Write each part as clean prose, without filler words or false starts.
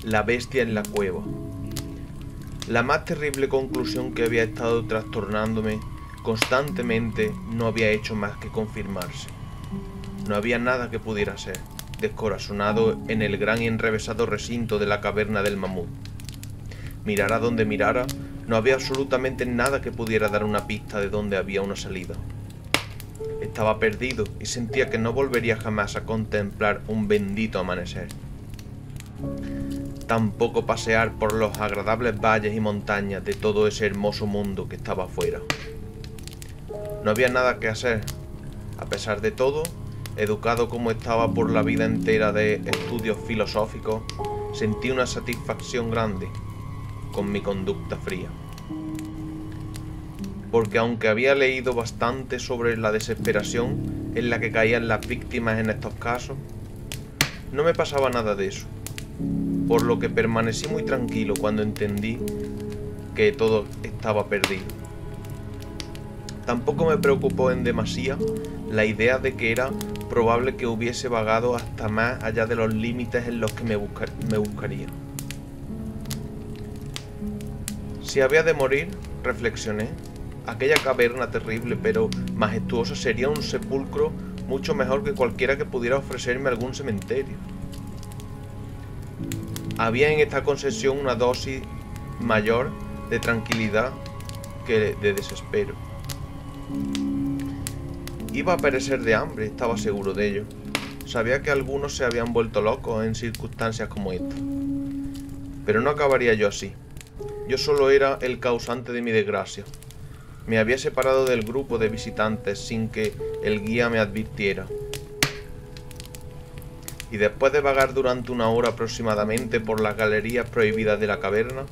la bestia en la cueva. La más terrible conclusión que había estado trastornándome constantemente no había hecho más que confirmarse. No había nada que pudiera ser, descorazonado en el gran y enrevesado recinto de la caverna del mamut. Mirara donde mirara, no había absolutamente nada que pudiera dar una pista de dónde había una salida. Estaba perdido y sentía que no volvería jamás a contemplar un bendito amanecer. Tampoco pasear por los agradables valles y montañas de todo ese hermoso mundo que estaba afuera. No había nada que hacer. A pesar de todo, educado como estaba por la vida entera de estudios filosóficos, sentí una satisfacción grande con mi conducta fría. Porque aunque había leído bastante sobre la desesperación en la que caían las víctimas en estos casos, no me pasaba nada de eso, por lo que permanecí muy tranquilo cuando entendí que todo estaba perdido. Tampoco me preocupó en demasía la idea de que era probable que hubiese vagado hasta más allá de los límites en los que me buscaría. Si había de morir, reflexioné, aquella caverna terrible pero majestuosa sería un sepulcro mucho mejor que cualquiera que pudiera ofrecerme algún cementerio. Había en esta concesión una dosis mayor de tranquilidad que de desespero. Iba a perecer de hambre, estaba seguro de ello. Sabía que algunos se habían vuelto locos en circunstancias como esta. Pero no acabaría yo así. Yo solo era el causante de mi desgracia. Me había separado del grupo de visitantes sin que el guía me advirtiera. Y después de vagar durante una hora aproximadamente por las galerías prohibidas de la caverna,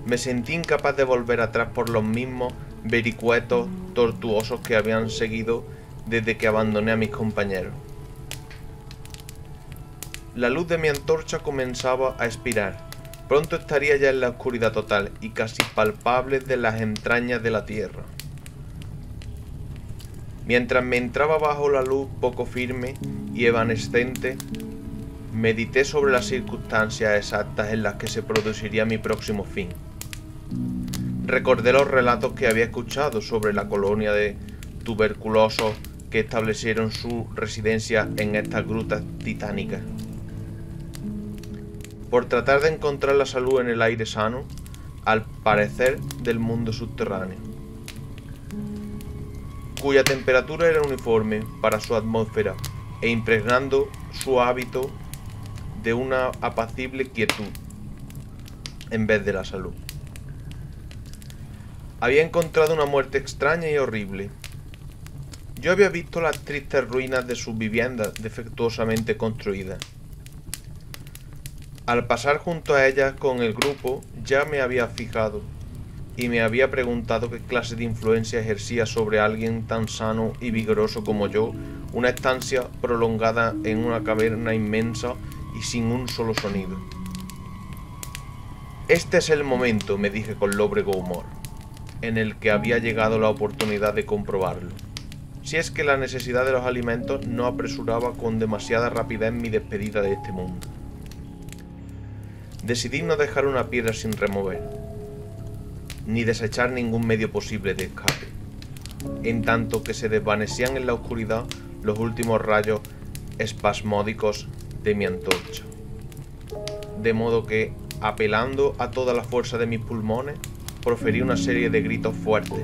me sentí incapaz de volver atrás por los mismos vericuetos tortuosos que habían seguido desde que abandoné a mis compañeros. La luz de mi antorcha comenzaba a expirar. Pronto estaría ya en la oscuridad total y casi palpable de las entrañas de la tierra. Mientras me entraba bajo la luz poco firme y evanescente, medité sobre las circunstancias exactas en las que se produciría mi próximo fin. Recordé los relatos que había escuchado sobre la colonia de tuberculosos que establecieron su residencia en estas grutas titánicas. Por tratar de encontrar la salud en el aire sano, al parecer del mundo subterráneo, cuya temperatura era uniforme para su atmósfera e impregnando su hábito de una apacible quietud en vez de la salud. Había encontrado una muerte extraña y horrible. Yo había visto las tristes ruinas de sus viviendas defectuosamente construidas. Al pasar junto a ellas con el grupo ya me había fijado y me había preguntado qué clase de influencia ejercía sobre alguien tan sano y vigoroso como yo una estancia prolongada en una caverna inmensa y sin un solo sonido. Este es el momento, me dije con lóbrego humor, en el que había llegado la oportunidad de comprobarlo, si es que la necesidad de los alimentos no apresuraba con demasiada rapidez mi despedida de este mundo. Decidí no dejar una piedra sin remover, ni desechar ningún medio posible de escape, en tanto que se desvanecían en la oscuridad los últimos rayos espasmódicos de mi antorcha. De modo que, apelando a toda la fuerza de mis pulmones, proferí una serie de gritos fuertes,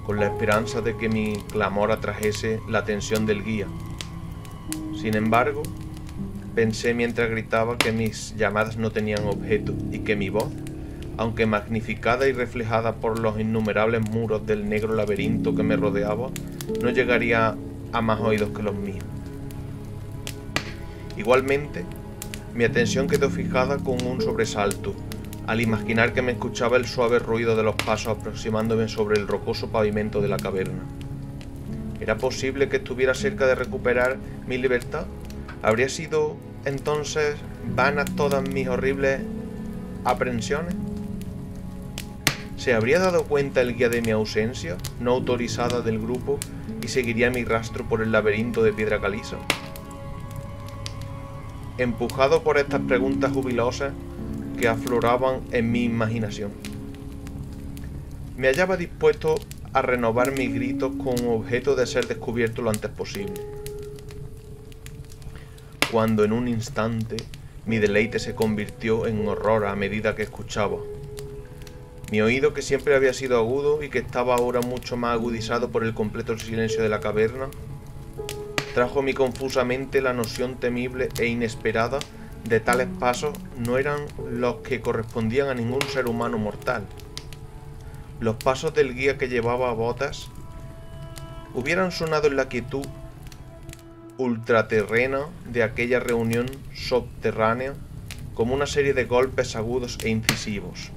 con la esperanza de que mi clamor atrajese la atención del guía. Sin embargo, pensé mientras gritaba que mis llamadas no tenían objeto y que mi voz, aunque magnificada y reflejada por los innumerables muros del negro laberinto que me rodeaba, no llegaría a más oídos que los míos. Igualmente, mi atención quedó fijada con un sobresalto al imaginar que me escuchaba el suave ruido de los pasos aproximándome sobre el rocoso pavimento de la caverna. ¿Era posible que estuviera cerca de recuperar mi libertad? ¿Habría sido entonces vanas todas mis horribles aprensiones? ¿Se habría dado cuenta el guía de mi ausencia, no autorizada del grupo, y seguiría mi rastro por el laberinto de piedra caliza? empujado por estas preguntas jubilosas que afloraban en mi imaginación. Me hallaba dispuesto a renovar mis gritos con objeto de ser descubierto lo antes posible, cuando en un instante mi deleite se convirtió en horror a medida que escuchaba. Mi oído, que siempre había sido agudo y que estaba ahora mucho más agudizado por el completo silencio de la caverna, trajo a mí confusamente la noción temible e inesperada de tales pasos no eran los que correspondían a ningún ser humano mortal. Los pasos del guía que llevaba botas hubieran sonado en la quietud ultraterrena de aquella reunión subterránea como una serie de golpes agudos e incisivos.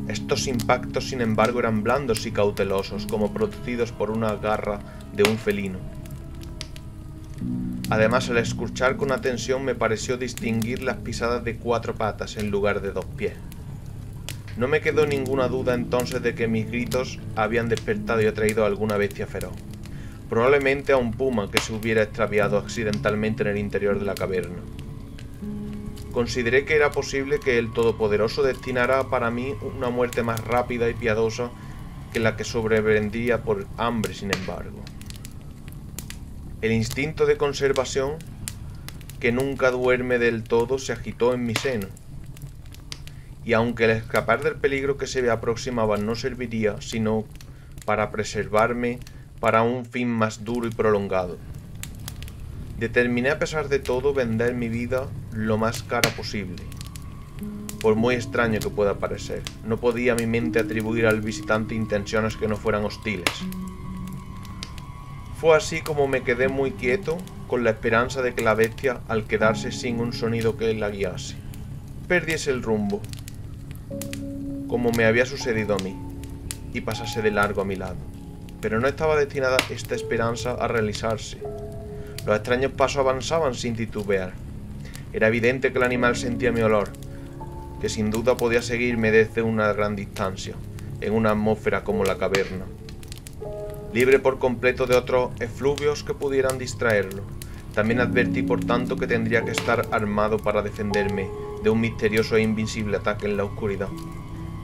Estos impactos, sin embargo, eran blandos y cautelosos, como producidos por una garra de un felino. Además, al escuchar con atención me pareció distinguir las pisadas de 4 patas en lugar de 2 pies. No me quedó ninguna duda entonces de que mis gritos habían despertado y atraído a alguna bestia feroz. Probablemente a un puma que se hubiera extraviado accidentalmente en el interior de la caverna. Consideré que era posible que el Todopoderoso destinara para mí una muerte más rápida y piadosa que la que sobrevendría por hambre, sin embargo. El instinto de conservación, que nunca duerme del todo, se agitó en mi seno. Y aunque el escapar del peligro que se me aproximaba no serviría sino para preservarme para un fin más duro y prolongado, determiné a pesar de todo vender mi vida lo más cara posible. Por muy extraño que pueda parecer, no podía mi mente atribuir al visitante intenciones que no fueran hostiles. Fue así como me quedé muy quieto, con la esperanza de que la bestia, al quedarse sin un sonido que la guiase, perdiese el rumbo, como me había sucedido a mí, y pasase de largo a mi lado. Pero no estaba destinada esta esperanza a realizarse. Los extraños pasos avanzaban sin titubear. Era evidente que el animal sentía mi olor, que sin duda podía seguirme desde una gran distancia, en una atmósfera como la caverna, libre por completo de otros efluvios que pudieran distraerlo. También advertí, por tanto, que tendría que estar armado para defenderme de un misterioso e invisible ataque en la oscuridad,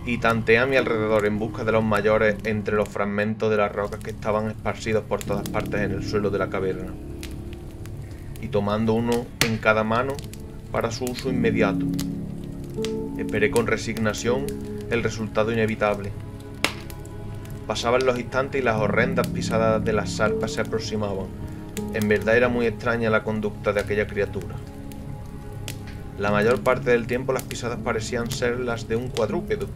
y tanteé a mi alrededor en busca de los mayores entre los fragmentos de las rocas que estaban esparcidos por todas partes en el suelo de la caverna, y tomando uno en cada mano para su uso inmediato, esperé con resignación el resultado inevitable. Pasaban los instantes y las horrendas pisadas de las zarpas se aproximaban. En verdad era muy extraña la conducta de aquella criatura. La mayor parte del tiempo las pisadas parecían ser las de un cuadrúpedo,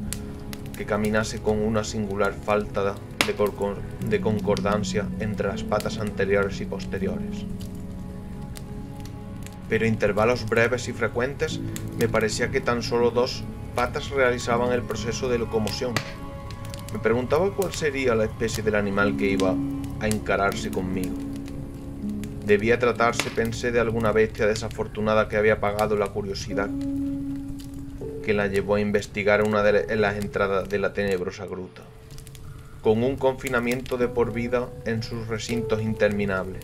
que caminase con una singular falta de concordancia entre las patas anteriores y posteriores. Pero intervalos breves y frecuentes me parecía que tan solo 2 patas realizaban el proceso de locomoción. Me preguntaba cuál sería la especie del animal que iba a encararse conmigo. Debía tratarse, pensé, de alguna bestia desafortunada que había apagado la curiosidad que la llevó a investigar una de las entradas de la tenebrosa gruta, con un confinamiento de por vida en sus recintos interminables.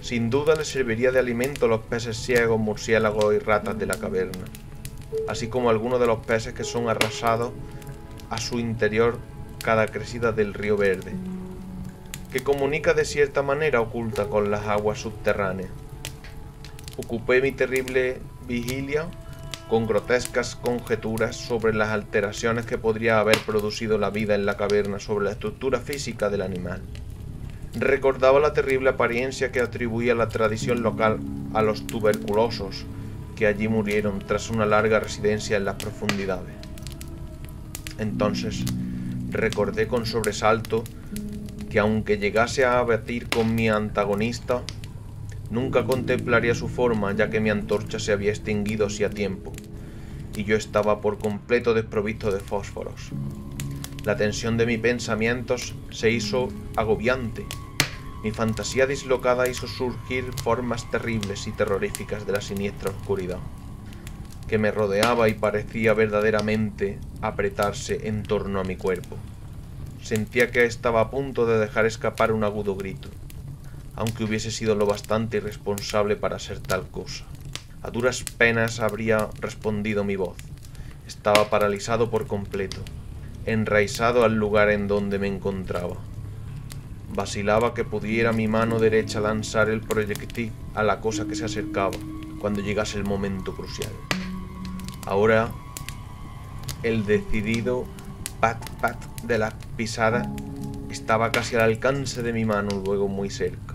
Sin duda le serviría de alimento a los peces ciegos, murciélagos y ratas de la caverna, así como algunos de los peces que son arrasados a su interior cada crecida del río Verde, que comunica de cierta manera oculta con las aguas subterráneas. Ocupé mi terrible vigilia con grotescas conjeturas sobre las alteraciones que podría haber producido la vida en la caverna sobre la estructura física del animal. Recordaba la terrible apariencia que atribuía la tradición local a los tuberculosos que allí murieron tras una larga residencia en las profundidades. Entonces recordé con sobresalto que aunque llegase a abatir con mi antagonista, nunca contemplaría su forma, ya que mi antorcha se había extinguido hacía tiempo, y yo estaba por completo desprovisto de fósforos. La tensión de mis pensamientos se hizo agobiante. Mi fantasía dislocada hizo surgir formas terribles y terroríficas de la siniestra oscuridad, que me rodeaba y parecía verdaderamente apretarse en torno a mi cuerpo. Sentía que estaba a punto de dejar escapar un agudo grito. aunque hubiese sido lo bastante irresponsable para hacer tal cosa. A duras penas habría respondido mi voz. Estaba paralizado por completo, enraizado al lugar en donde me encontraba. Vacilaba que pudiera mi mano derecha lanzar el proyectil a la cosa que se acercaba cuando llegase el momento crucial. Ahora, el decidido pat-pat de la pisada estaba casi al alcance de mi mano, luego muy cerca.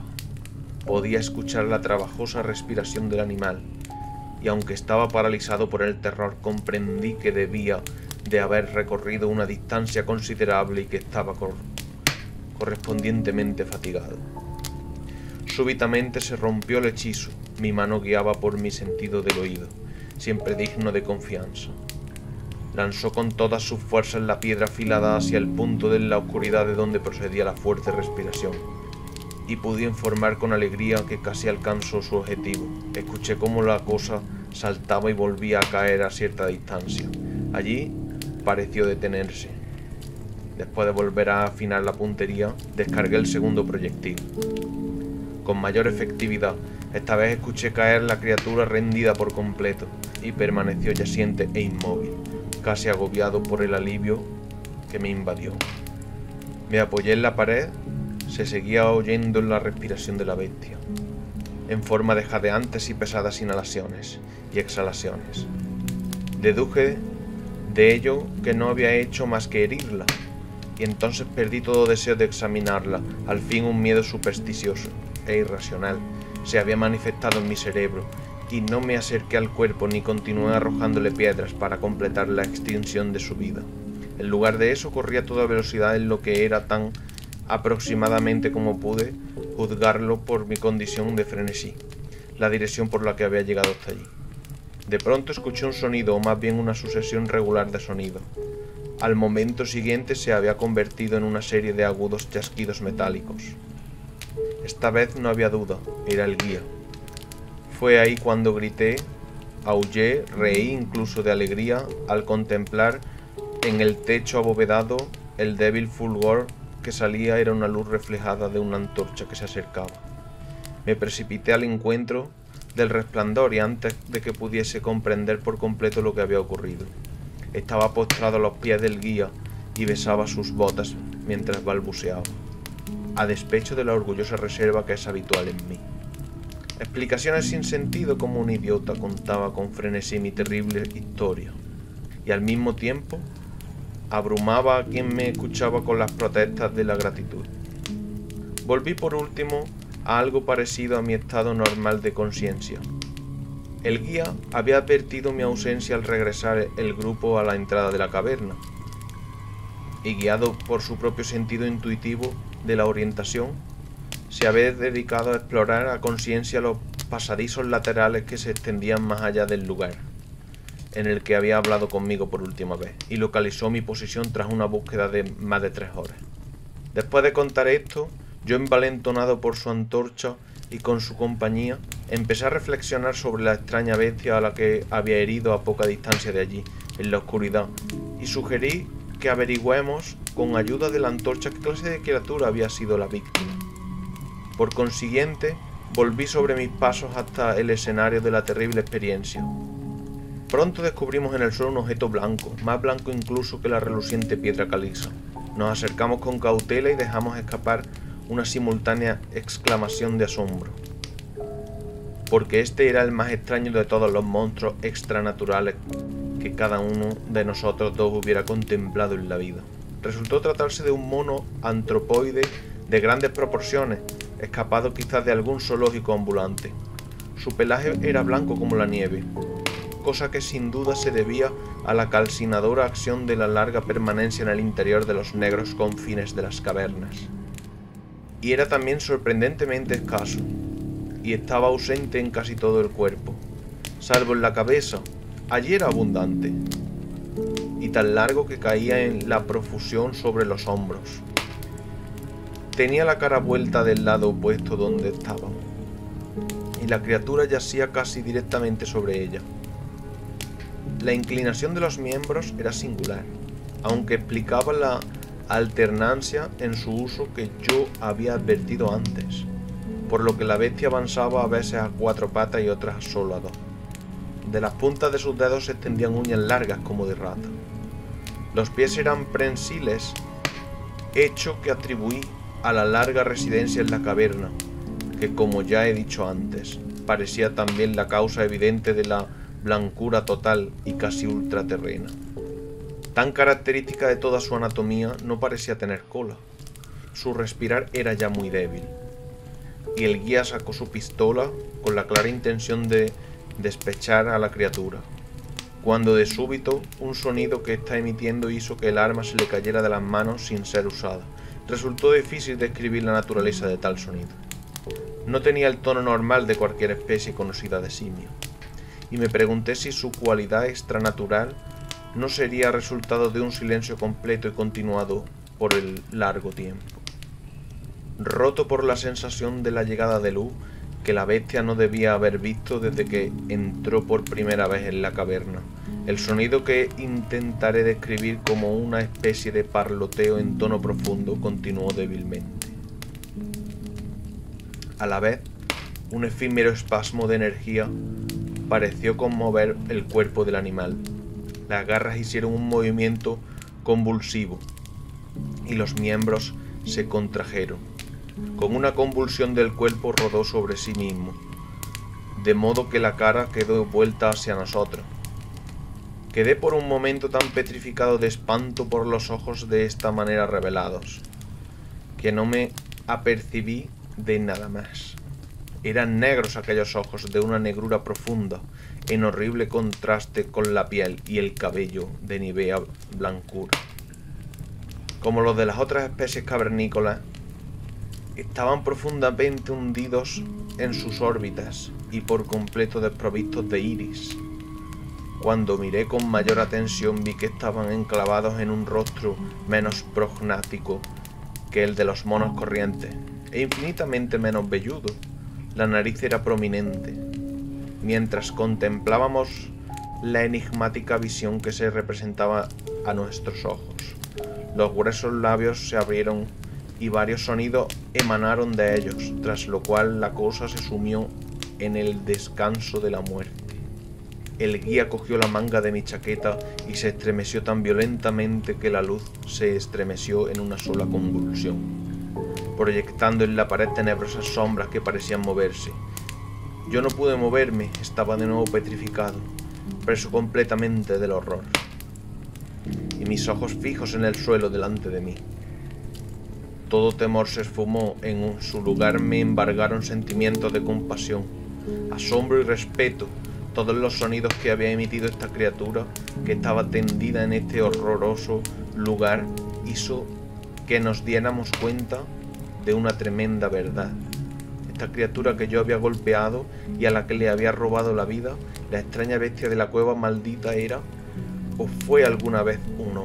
Podía escuchar la trabajosa respiración del animal, y aunque estaba paralizado por el terror, comprendí que debía de haber recorrido una distancia considerable y que estaba correspondientemente fatigado. Súbitamente se rompió el hechizo. Mi mano guiaba por mi sentido del oído, siempre digno de confianza. Lanzó con todas sus fuerzas la piedra afilada hacia el punto de la oscuridad de donde procedía la fuerte respiración, y pude informar con alegría que casi alcanzó su objetivo. Escuché cómo la cosa saltaba y volvía a caer a cierta distancia. Allí pareció detenerse. Después de volver a afinar la puntería, descargué el segundo proyectil. Con mayor efectividad, esta vez escuché caer la criatura rendida por completo y permaneció yaciente e inmóvil, casi agobiado por el alivio que me invadió. Me apoyé en la pared. Se seguía oyendo la respiración de la bestia, en forma de jadeantes y pesadas inhalaciones y exhalaciones. Deduje de ello que no había hecho más que herirla, y entonces perdí todo deseo de examinarla. Al fin un miedo supersticioso e irracional se había manifestado en mi cerebro, y no me acerqué al cuerpo ni continué arrojándole piedras para completar la extinción de su vida. En lugar de eso, corrí a toda velocidad en lo que era tan aproximadamente como pude juzgarlo por mi condición de frenesí, la dirección por la que había llegado hasta allí. De pronto escuché un sonido, o más bien una sucesión regular de sonidos. Al momento siguiente se había convertido en una serie de agudos chasquidos metálicos. Esta vez no había duda, era el guía. Fue ahí cuando grité, aullé, reí incluso de alegría al contemplar en el techo abovedado el débil fulgor que salía. Era una luz reflejada de una antorcha que se acercaba. Me precipité al encuentro del resplandor y antes de que pudiese comprender por completo lo que había ocurrido, estaba postrado a los pies del guía y besaba sus botas mientras balbuceaba, a despecho de la orgullosa reserva que es habitual en mí. Explicaciones sin sentido, como un idiota contaba con frenesí mi terrible historia, y al mismo tiempo abrumaba a quien me escuchaba con las protestas de la gratitud. Volví por último a algo parecido a mi estado normal de conciencia. El guía había advertido mi ausencia al regresar el grupo a la entrada de la caverna, y guiado por su propio sentido intuitivo de la orientación, se había dedicado a explorar a conciencia los pasadizos laterales que se extendían más allá del lugar en el que había hablado conmigo por última vez, y localizó mi posición tras una búsqueda de más de 3 horas. Después de contar esto, yo, envalentonado por su antorcha y con su compañía, empecé a reflexionar sobre la extraña bestia a la que había herido a poca distancia de allí, en la oscuridad, y sugerí que averigüemos con ayuda de la antorcha qué clase de criatura había sido la víctima. Por consiguiente, volví sobre mis pasos hasta el escenario de la terrible experiencia. Pronto descubrimos en el suelo un objeto blanco, más blanco incluso que la reluciente piedra caliza. Nos acercamos con cautela y dejamos escapar una simultánea exclamación de asombro, porque este era el más extraño de todos los monstruos extranaturales que cada uno de nosotros dos hubiera contemplado en la vida. Resultó tratarse de un mono antropoide de grandes proporciones, escapado quizás de algún zoológico ambulante. Su pelaje era blanco como la nieve, cosa que sin duda se debía a la calcinadora acción de la larga permanencia en el interior de los negros confines de las cavernas. Y era también sorprendentemente escaso, y estaba ausente en casi todo el cuerpo, salvo en la cabeza. Allí era abundante, y tan largo que caía en la profusión sobre los hombros. Tenía la cara vuelta del lado opuesto donde estaba, y la criatura yacía casi directamente sobre ella. La inclinación de los miembros era singular, aunque explicaba la alternancia en su uso que yo había advertido antes. por lo que la bestia avanzaba a veces a 4 patas y otras solo a 2. De las puntas de sus dedos se extendían uñas largas como de rata. Los pies eran prensiles, hecho que atribuí a la larga residencia en la caverna, que como ya he dicho antes, parecía también la causa evidente de la blancura total y casi ultraterrena. Tan característica de toda su anatomía, no parecía tener cola. Su respirar era ya muy débil, y el guía sacó su pistola con la clara intención de despechar a la criatura, cuando de súbito un sonido que está emitiendo hizo que el arma se le cayera de las manos sin ser usada. Resultó difícil describir la naturaleza de tal sonido. No tenía el tono normal de cualquier especie conocida de simio, y me pregunté si su cualidad extranatural no sería resultado de un silencio completo y continuado por el largo tiempo. Roto por la sensación de la llegada de luz que la bestia no debía haber visto desde que entró por primera vez en la caverna, el sonido que intentaré describir como una especie de parloteo en tono profundo continuó débilmente. A la vez, un efímero espasmo de energía pareció conmover el cuerpo del animal. Las garras hicieron un movimiento convulsivo y los miembros se contrajeron. Con una convulsión del cuerpo rodó sobre sí mismo, de modo que la cara quedó vuelta hacia nosotros. Quedé por un momento tan petrificado de espanto por los ojos de esta manera revelados, que no me apercibí de nada más. Eran negros aquellos ojos, de una negrura profunda, en horrible contraste con la piel y el cabello de nívea blancura. Como los de las otras especies cavernícolas, estaban profundamente hundidos en sus órbitas y por completo desprovistos de iris. Cuando miré con mayor atención vi que estaban enclavados en un rostro menos prognático que el de los monos corrientes, e infinitamente menos velludo. La nariz era prominente. Mientras contemplábamos la enigmática visión que se representaba a nuestros ojos, los gruesos labios se abrieron y varios sonidos emanaron de ellos, tras lo cual la cosa se sumió en el descanso de la muerte. El guía cogió la manga de mi chaqueta y se estremeció tan violentamente que la luz se estremeció en una sola convulsión, proyectando en la pared tenebrosas sombras que parecían moverse. Yo no pude moverme, estaba de nuevo petrificado, preso completamente del horror, y mis ojos fijos en el suelo delante de mí. Todo temor se esfumó, en su lugar me embargaron sentimientos de compasión, asombro y respeto. Todos los sonidos que había emitido esta criatura, que estaba tendida en este horroroso lugar, hizo que nos diéramos cuenta de una tremenda verdad. Esta criatura que yo había golpeado y a la que le había robado la vida, la extraña bestia de la cueva maldita, era o fue alguna vez un hombre.